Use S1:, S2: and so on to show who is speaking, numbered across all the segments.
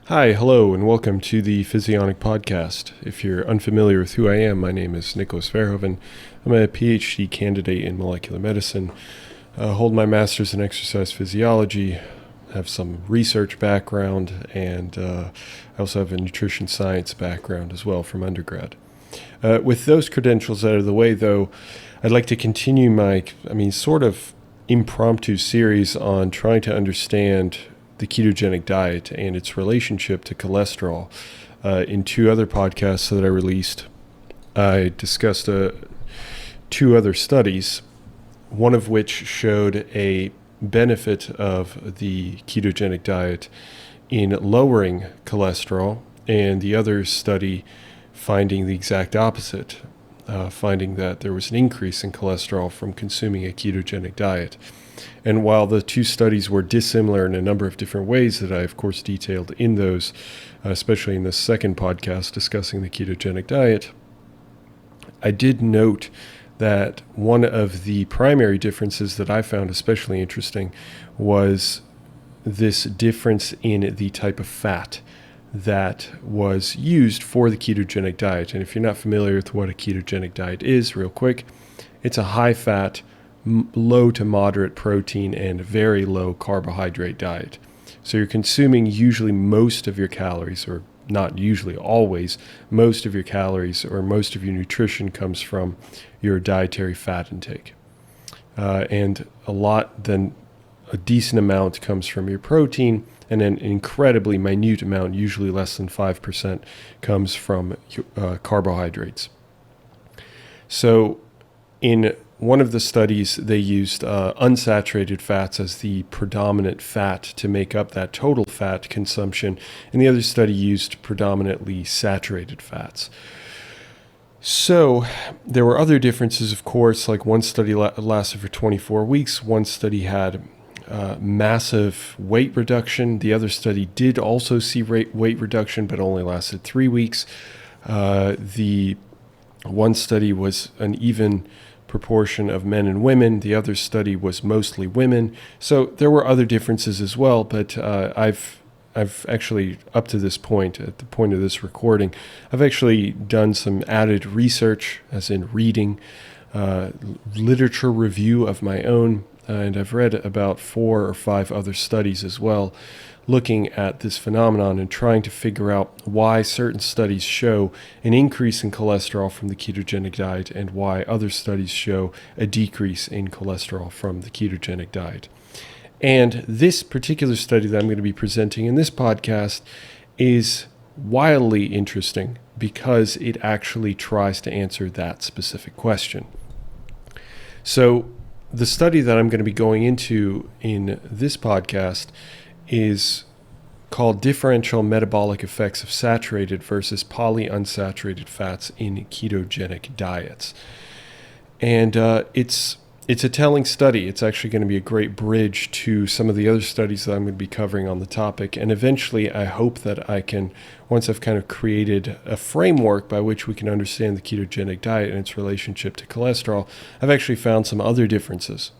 S1: Hi, hello, and welcome to the Physionic podcast. If you're unfamiliar with who I am, my name is Nicholas Verhoeven. I'm a PhD candidate in molecular medicine, hold my master's in exercise physiology, have some research background, and I also have a nutrition science background as well from undergrad. With those credentials out of the way, though, I'd like to continue my, sort of impromptu series on trying to understand the ketogenic diet and its relationship to cholesterol. In two other podcasts that I released, I discussed two other studies, one of which showed a benefit of the ketogenic diet in lowering cholesterol, and the other study finding the exact opposite, finding that there was an increase in cholesterol from consuming a ketogenic diet. And while the two studies were dissimilar in a number of different ways that I, of course, detailed in those, especially in the second podcast discussing the ketogenic diet, I did note that one of the primary differences that I found especially interesting was this difference in the type of fat that was used for the ketogenic diet. And if you're not familiar with what a ketogenic diet is, real quick, it's a high-fat, low to moderate protein and very low carbohydrate diet. So you're consuming usually most of your calories, or not usually, always, most of your calories or most of your nutrition comes from your dietary fat intake. And a decent amount comes from your protein, and an incredibly minute amount, usually less than 5%, comes from carbohydrates. So in one of the studies, they used unsaturated fats as the predominant fat to make up that total fat consumption, and the other study used predominantly saturated fats. So there were other differences, of course, like one study lasted for 24 weeks, one study had massive weight reduction, the other study did also see weight reduction, but only lasted 3 weeks. The one study was an even proportion of men and women. The other study was mostly women. So there were other differences as well, but I've actually, up to this point, at the point of this recording, I've actually done some added research, as in reading, literature review of my own, and I've read about 4 or 5 other studies as well, looking at this phenomenon and trying to figure out why certain studies show an increase in cholesterol from the ketogenic diet and why other studies show a decrease in cholesterol from the ketogenic diet. And this particular study that I'm going to be presenting in this podcast is wildly interesting because it actually tries to answer that specific question. So the study that I'm going to be going into in this podcast is called Differential Metabolic Effects of Saturated versus Polyunsaturated Fats in Ketogenic Diets. And it's a telling study. It's actually going to be a great bridge to some of the other studies that I'm going to be covering on the topic. And eventually, I hope that I can, once I've kind of created a framework by which we can understand the ketogenic diet and its relationship to cholesterol, I've actually found some other differences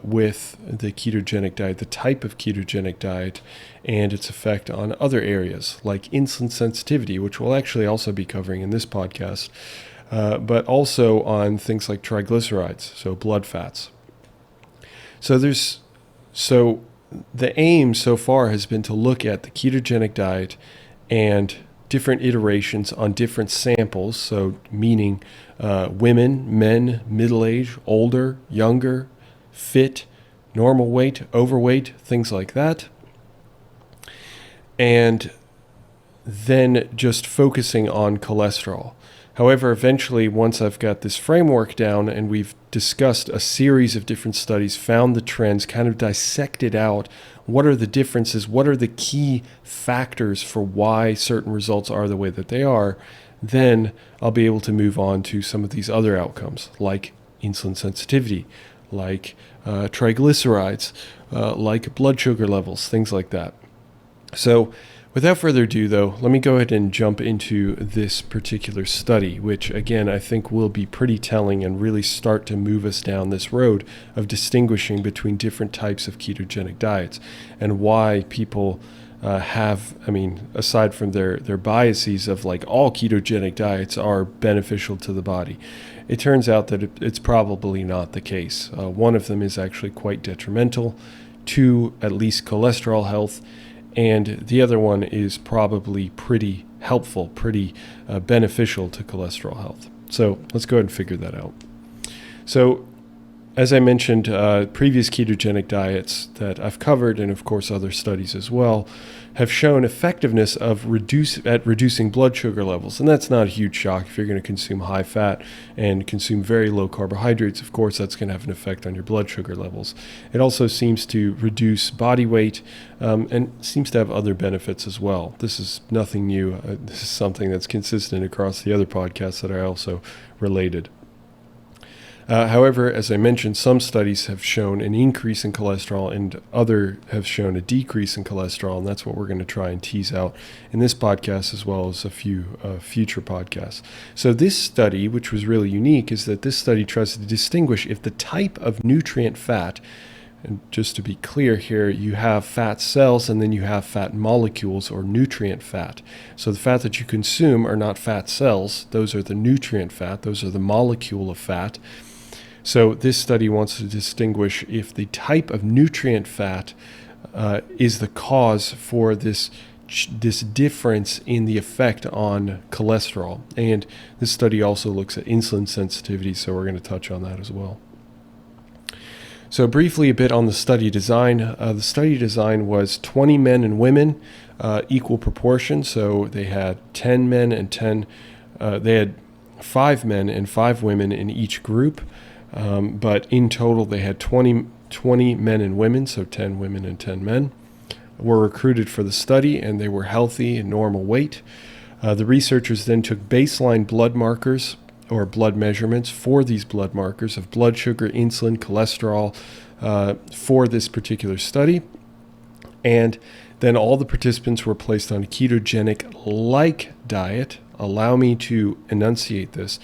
S1: with the ketogenic diet, the type of ketogenic diet, and its effect on other areas like insulin sensitivity, which we'll actually also be covering in this podcast, but also on things like triglycerides, so blood fats. So the aim so far has been to look at the ketogenic diet and different iterations on different samples, so meaning women, men, middle-aged, older, younger, fit, normal weight, overweight, things like that. And then just focusing on cholesterol. However, eventually, once I've got this framework down and we've discussed a series of different studies, found the trends, kind of dissected out what are the differences, what are the key factors for why certain results are the way that they are, then I'll be able to move on to some of these other outcomes, like insulin sensitivity, like triglycerides, like blood sugar levels, things like that. So without further ado, though, let me go ahead and jump into this particular study, which, again, I think will be pretty telling and really start to move us down this road of distinguishing between different types of ketogenic diets and why people aside from their biases of like all ketogenic diets are beneficial to the body. It turns out that it's probably not the case. One of them is actually quite detrimental to at least cholesterol health, and the other one is probably pretty helpful, pretty beneficial to cholesterol health. So let's go ahead and figure that out. So as I mentioned, previous ketogenic diets that I've covered, and of course other studies as well, have shown effectiveness of reducing blood sugar levels. And that's not a huge shock. If you're going to consume high fat and consume very low carbohydrates, of course that's going to have an effect on your blood sugar levels. It also seems to reduce body weight and seems to have other benefits as well. This is nothing new. This is something that's consistent across the other podcasts that are also related. However, as I mentioned, some studies have shown an increase in cholesterol and other have shown a decrease in cholesterol, and that's what we're going to try and tease out in this podcast as well as a few future podcasts. So this study, which was really unique, is that this study tries to distinguish if the type of nutrient fat, and just to be clear here, you have fat cells and then you have fat molecules or nutrient fat. So the fat that you consume are not fat cells, those are the nutrient fat, those are the molecule of fat. So this study wants to distinguish if the type of nutrient fat is the cause for this difference in the effect on cholesterol. And this study also looks at insulin sensitivity, so we're going to touch on that as well. So briefly a bit on the study design. The study design was 20 men and women, equal proportion. So they had 10 men and they had 5 men and 5 women in each group. But in total, they had 20 men and women, so 10 women and 10 men, were recruited for the study, and they were healthy and normal weight. The researchers then took baseline blood markers or blood measurements for these blood markers of blood sugar, insulin, cholesterol for this particular study. And then all the participants were placed on a ketogenic-like diet. Allow me to enunciate this.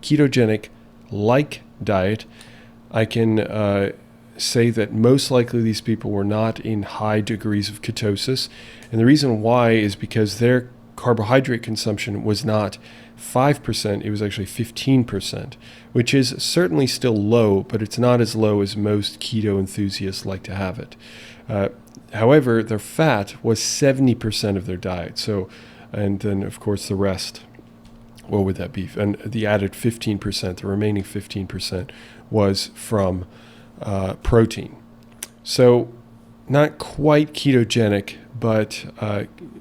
S1: Ketogenic-like diet. I can say that most likely these people were not in high degrees of ketosis. And the reason why is because their carbohydrate consumption was not 5%, it was actually 15%, which is certainly still low, but it's not as low as most keto enthusiasts like to have it. However, their fat was 70% of their diet. So, and then of course the rest, what would that be? And the added 15%, the remaining 15% was from protein. So not quite ketogenic, but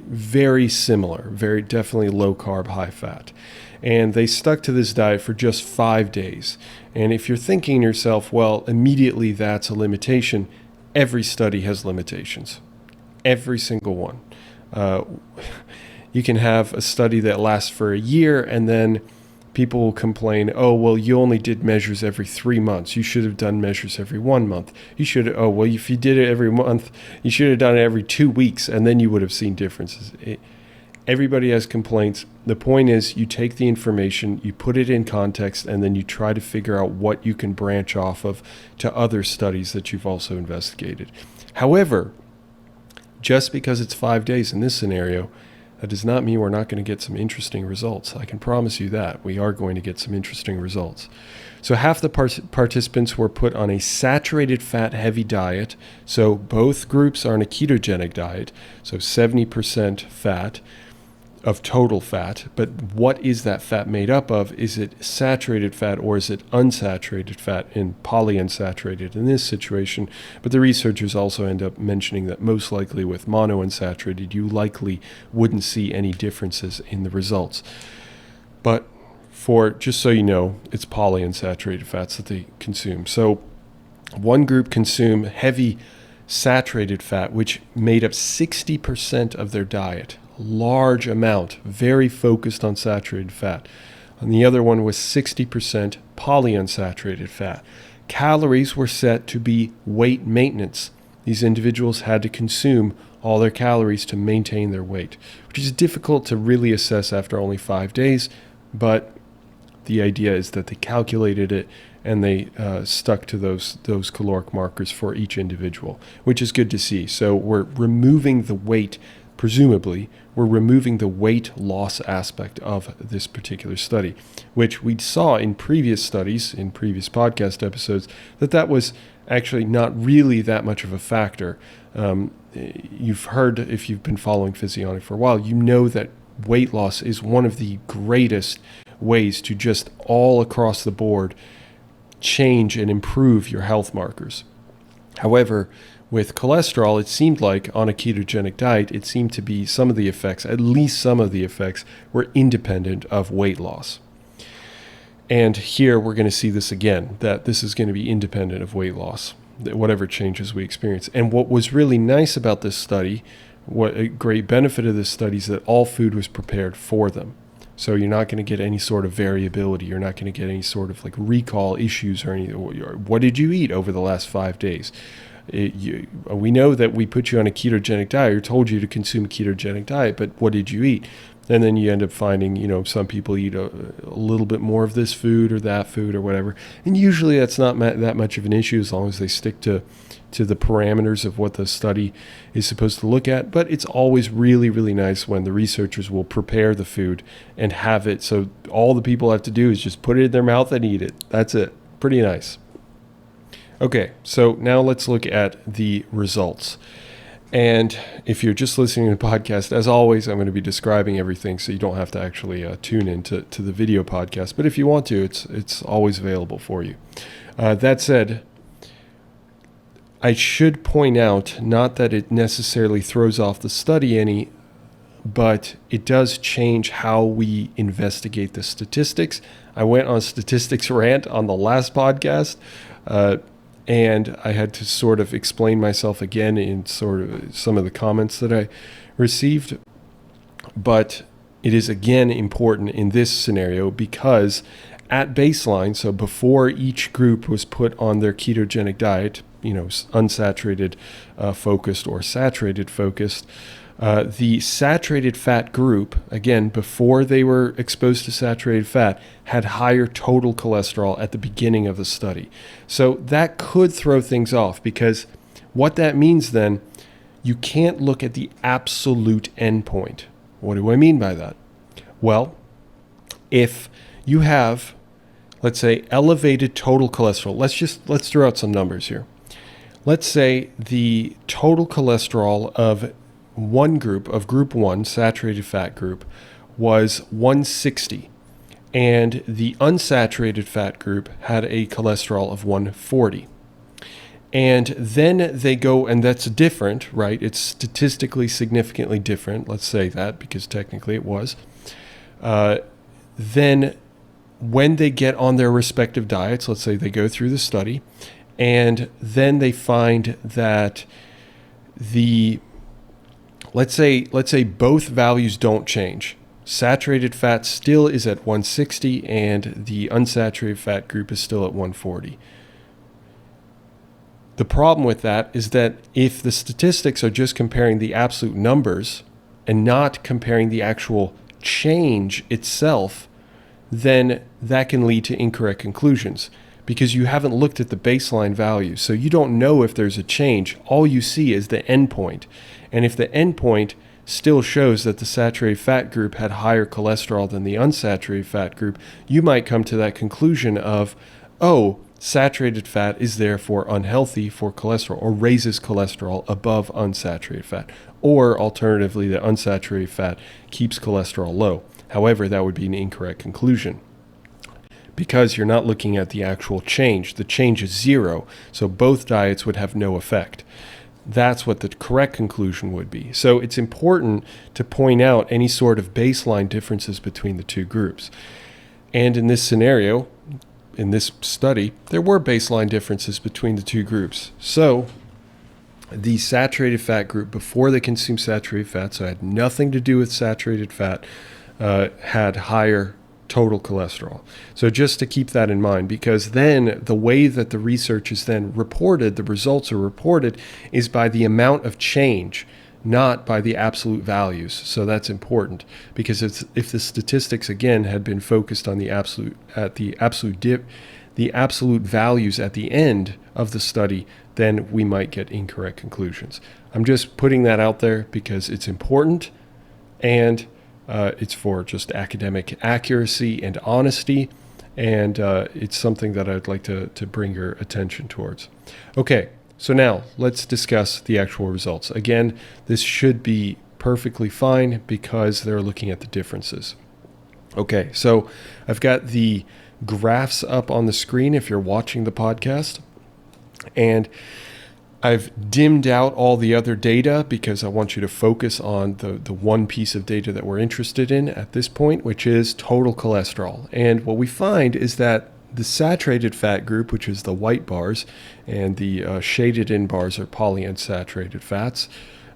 S1: very similar, very definitely low carb, high fat. And they stuck to this diet for just 5 days. And if you're thinking to yourself, well, immediately that's a limitation, every study has limitations. Every single one. You can have a study that lasts for a year and then people will complain, oh, well, you only did measures every 3 months. You should have done measures every 1 month. You should, oh, well, if you did it every month, you should have done it every 2 weeks and then you would have seen differences. Everybody has complaints. The point is you take the information, you put it in context, and then you try to figure out what you can branch off of to other studies that you've also investigated. However, just because it's 5 days in this scenario, that does not mean we're not going to get some interesting results. I can promise you that. We are going to get some interesting results. So half the participants were put on a saturated fat heavy diet. So both groups are on a ketogenic diet. So 70% fat of total fat. But what is that fat made up of? Is it saturated fat or is it unsaturated fat and polyunsaturated in this situation? But the researchers also end up mentioning that most likely with monounsaturated, you likely wouldn't see any differences in the results. But just so you know, it's polyunsaturated fats that they consume. So one group consumed heavy saturated fat, which made up 60% of their diet. Large amount, very focused on saturated fat. And the other one was 60% polyunsaturated fat. Calories were set to be weight maintenance. These individuals had to consume all their calories to maintain their weight, which is difficult to really assess after only 5 days, but the idea is that they calculated it and they stuck to those caloric markers for each individual, which is good to see. So we're removing the weight, presumably, we're removing the weight loss aspect of this particular study, which we saw in previous studies, in previous podcast episodes, that was actually not really that much of a factor. You've heard, if you've been following Physionic for a while, you know that weight loss is one of the greatest ways to just all across the board change and improve your health markers. However, with cholesterol, it seemed like on a ketogenic diet, it seemed to be some of the effects, at least some of the effects, were independent of weight loss. And here we're going to see this again, that this is going to be independent of weight loss, whatever changes we experience. And what was really nice about this study, what a great benefit of this study, is that all food was prepared for them. So you're not going to get any sort of variability. You're not going to get any sort of like recall issues or anything. What did you eat over the last 5 days? We know that we put you on a ketogenic diet or told you to consume a ketogenic diet, but what did you eat? And then you end up finding, some people eat a little bit more of this food or that food or whatever. And usually that's not that much of an issue as long as they stick to the parameters of what the study is supposed to look at. But it's always really, really nice when the researchers will prepare the food and have it so all the people have to do is just put it in their mouth and eat it. That's it. Pretty nice. Okay, so now let's look at the results. And if you're just listening to the podcast, as always, I'm going to be describing everything so you don't have to actually tune into the video podcast. But if you want to, it's always available for you. That said, I should point out, not that it necessarily throws off the study any, but it does change how we investigate the statistics. I went on a statistics rant on the last podcast, and I had to sort of explain myself again in sort of some of the comments that I received. But it is again important in this scenario because at baseline, so before each group was put on their ketogenic diet, unsaturated focused or saturated focused, the saturated fat group, again, before they were exposed to saturated fat, had higher total cholesterol at the beginning of the study. So that could throw things off because what that means then, you can't look at the absolute endpoint. What do I mean by that? Well, if you have, let's say, elevated total cholesterol, let's throw out some numbers here. Let's say the total cholesterol of one group, of group 1, saturated fat group, was 160, and the unsaturated fat group had a cholesterol of 140. And then they go, and that's different, right? It's statistically significantly different, let's say that, because technically it was. Then when they get on their respective diets, let's say they go through the study, and then they find that let's say both values don't change. Saturated fat still is at 160 and the unsaturated fat group is still at 140. The problem with that is that if the statistics are just comparing the absolute numbers and not comparing the actual change itself, then that can lead to incorrect conclusions because you haven't looked at the baseline value. So you don't know if there's a change. All you see is the endpoint. And if the endpoint still shows that the saturated fat group had higher cholesterol than the unsaturated fat group, you might come to that conclusion of, oh, saturated fat is therefore unhealthy for cholesterol or raises cholesterol above unsaturated fat. Or alternatively, the unsaturated fat keeps cholesterol low. However, that would be an incorrect conclusion because you're not looking at the actual change. The change is zero, so both diets would have no effect. That's what the correct conclusion would be. So it's important to point out any sort of baseline differences between the two groups. And in this scenario, in this study, there were baseline differences between the two groups. So the saturated fat group, before they consumed saturated fat, so it had nothing to do with saturated fat, had higher total cholesterol. So just to keep that in mind, because then the way that the research is then reported, the results are reported, is by the amount of change, not by the absolute values. So that's important because if the statistics again had been focused on the absolute the absolute values at the end of the study, then we might get incorrect conclusions. I'm just putting that out there because it's important, and it's for just academic accuracy and honesty, and it's something that I'd like to bring your attention towards. Okay, so now let's discuss the actual results. Again, this should be perfectly fine because they're looking at the differences. Okay, so I've got the graphs up on the screen if you're watching the podcast, and I've dimmed out all the other data because I want you to focus on the one piece of data that we're interested in at this point, which is total cholesterol. And what we find is that the saturated fat group, which is the white bars, and the shaded in bars are polyunsaturated fats,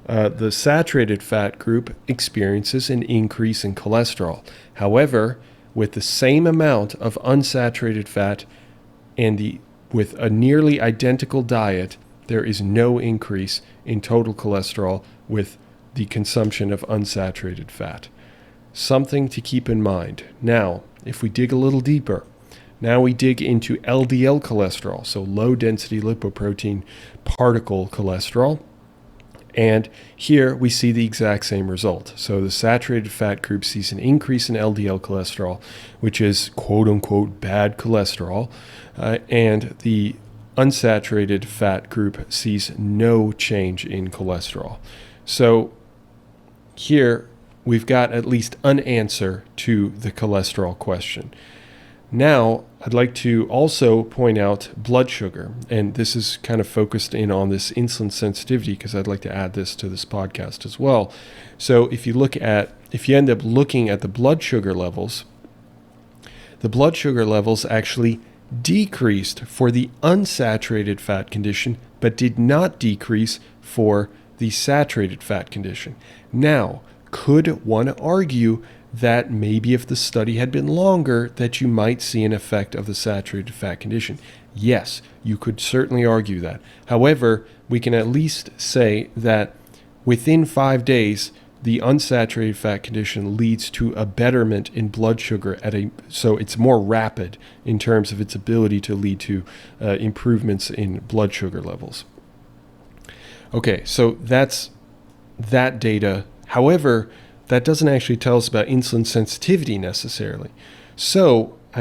S1: the saturated fat group experiences an increase in cholesterol. However, with the same amount of unsaturated fat and with a nearly identical diet, there is no increase in total cholesterol with the consumption of unsaturated fat. Something to keep in mind. Now, if we dig a little deeper, now we dig into LDL cholesterol, so low density lipoprotein particle cholesterol. And here we see the exact same result. So the saturated fat group sees an increase in LDL cholesterol, which is quote unquote bad cholesterol, and the unsaturated fat group sees no change in cholesterol. So here we've got at least an answer to the cholesterol question. Now, I'd like to also point out blood sugar, and this is kind of focused in on this insulin sensitivity because I'd like to add this to this podcast as well. So if you end up looking at the blood sugar levels actually decreased for the unsaturated fat condition, but did not decrease for the saturated fat condition. Now, could one argue that maybe if the study had been longer, that you might see an effect of the saturated fat condition? Yes, you could certainly argue that. However, we can at least say that within 5 days, the unsaturated fat condition leads to a betterment in blood sugar so it's more rapid in terms of its ability to lead to improvements in blood sugar levels. Okay, so that's that data. However, that doesn't actually tell us about insulin sensitivity necessarily. So I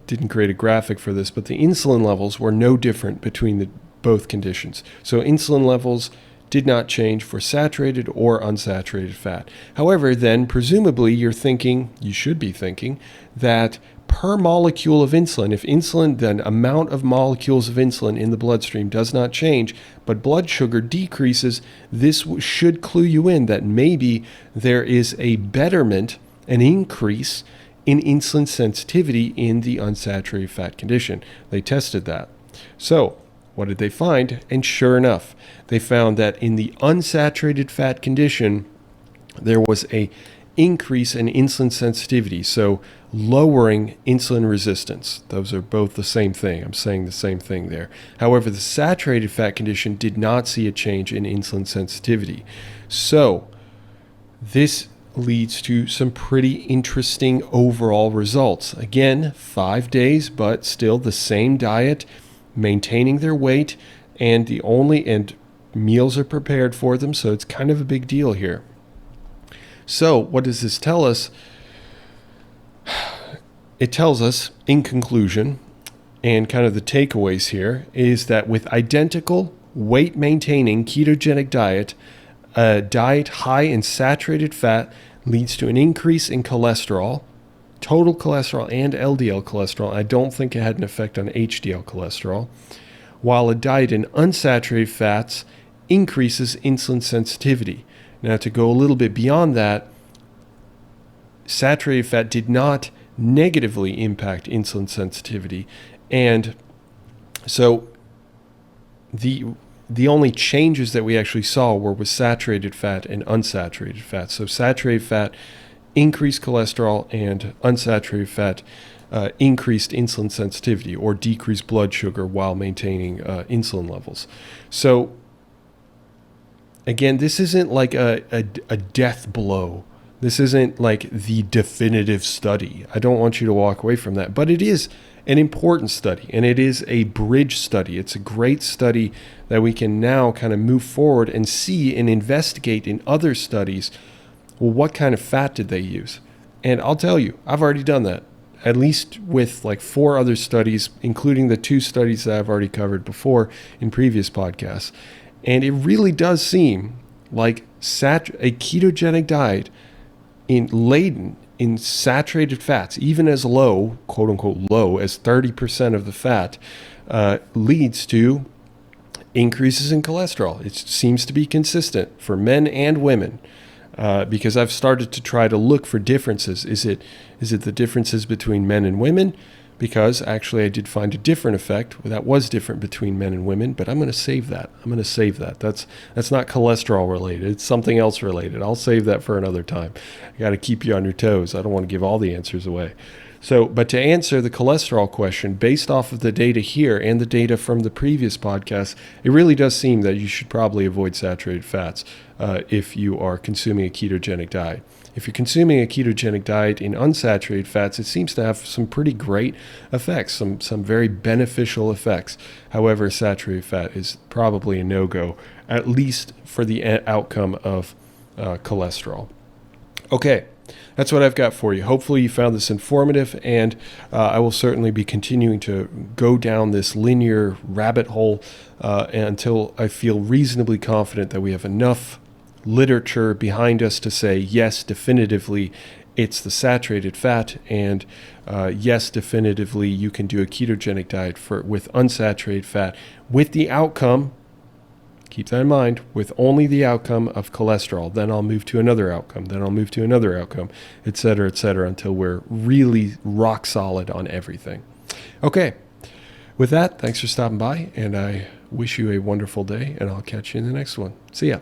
S1: didn't create a graphic for this, but the insulin levels were no different between both conditions. So insulin levels did not change for saturated or unsaturated fat. However, then presumably you should be thinking that per molecule of insulin, if the amount of molecules of insulin in the bloodstream does not change, but blood sugar decreases, this should clue you in that maybe there is a betterment, an increase in insulin sensitivity in the unsaturated fat condition. They tested that. So, what did they find? And sure enough, they found that in the unsaturated fat condition, there was a increase in insulin sensitivity, so lowering insulin resistance. Those are both the same thing. I'm saying the same thing there. However, the saturated fat condition did not see a change in insulin sensitivity. So this leads to some pretty interesting overall results. Again, 5 days, but still the same diet, maintaining their weight, and meals are prepared for them, so it's kind of a big deal here. So what does this tell us? It tells us, in conclusion, and kind of the takeaways here, is that with identical weight-maintaining ketogenic diet, a diet high in saturated fat leads to an increase in cholesterol, total cholesterol and LDL cholesterol. I don't think it had an effect on HDL cholesterol, while a diet in unsaturated fats increases insulin sensitivity. Now, to go a little bit beyond that, saturated fat did not negatively impact insulin sensitivity, and so the only changes that we actually saw were with saturated fat and unsaturated fat. So saturated fat increased cholesterol, and unsaturated fat increased insulin sensitivity or decreased blood sugar while maintaining insulin levels. So again, this isn't like a death blow. This isn't like the definitive study. I don't want you to walk away from that. But it is an important study, and it is a bridge study. It's a great study that we can now kind of move forward and see and investigate in other studies. Well, what kind of fat did they use? And I'll tell you, I've already done that, at least with like 4 other studies, including the 2 studies that I've already covered before in previous podcasts. And it really does seem like a ketogenic diet laden in saturated fats, even as low, quote unquote low, as 30% of the fat, leads to increases in cholesterol. It seems to be consistent for men and women, because I've started to try to look for differences. Is it the differences between men and women? Because actually I did find a different effect that was different between men and women, but I'm going to save that. That's not cholesterol related. It's something else related. I'll save that for another time. I got to keep you on your toes. I don't want to give all the answers away. But to answer the cholesterol question, based off of the data here and the data from the previous podcast, it really does seem that you should probably avoid saturated fats if you are consuming a ketogenic diet. If you're consuming a ketogenic diet in unsaturated fats, it seems to have some pretty great effects, some very beneficial effects. However, saturated fat is probably a no-go, at least for the outcome of cholesterol. Okay. That's what I've got for you. Hopefully you found this informative, and I will certainly be continuing to go down this linear rabbit hole until I feel reasonably confident that we have enough literature behind us to say, yes, definitively, it's the saturated fat, and yes, definitively, you can do a ketogenic diet with unsaturated fat with the outcome. Keep that in mind, with only the outcome of cholesterol. Then I'll move to another outcome. Then I'll move to another outcome, et cetera, until we're really rock solid on everything. Okay, with that, thanks for stopping by, and I wish you a wonderful day, and I'll catch you in the next one. See ya.